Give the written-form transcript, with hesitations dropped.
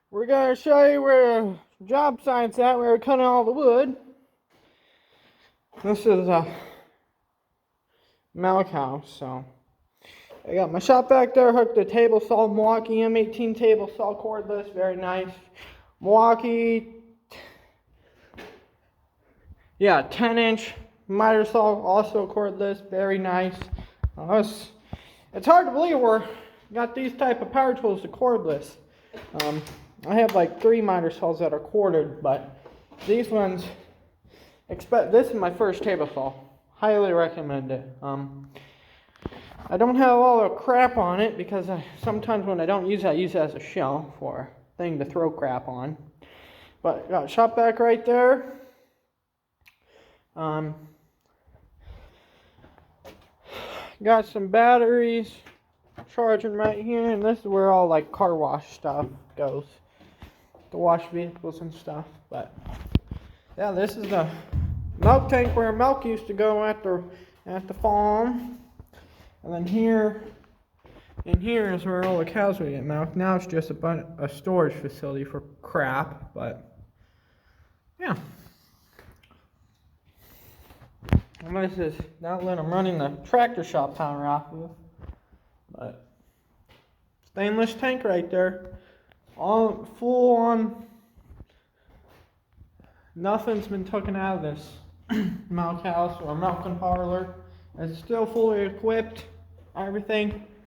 We're going to show you where the job site's at, where we're cutting all the wood. This is a milk house, so I got my shop back there, hooked the table saw, Milwaukee M18 table saw cordless, very nice. Milwaukee, 10-inch miter saw, also cordless, very nice. It's hard to believe we got these type of power tools to cordless. I have like 3 miter saws that are corded, but these ones, this is my first table saw. Highly recommend it. I don't have a lot of crap on it because sometimes when I don't use it, I use it as a shelf or thing to throw crap on. But got a shop back right there. Got some batteries charging right here, and this is where all like car wash stuff goes to wash vehicles and stuff. But yeah, this is the milk tank where milk used to go at the farm, and then here is where all the cows would get milk. Now it's just a storage facility for crap. But yeah, and this is not letting them running the tractor shop power off of. But stainless tank right there, all full on. Nothing's been taken out of this milk house or milking parlor. It's still fully equipped, everything.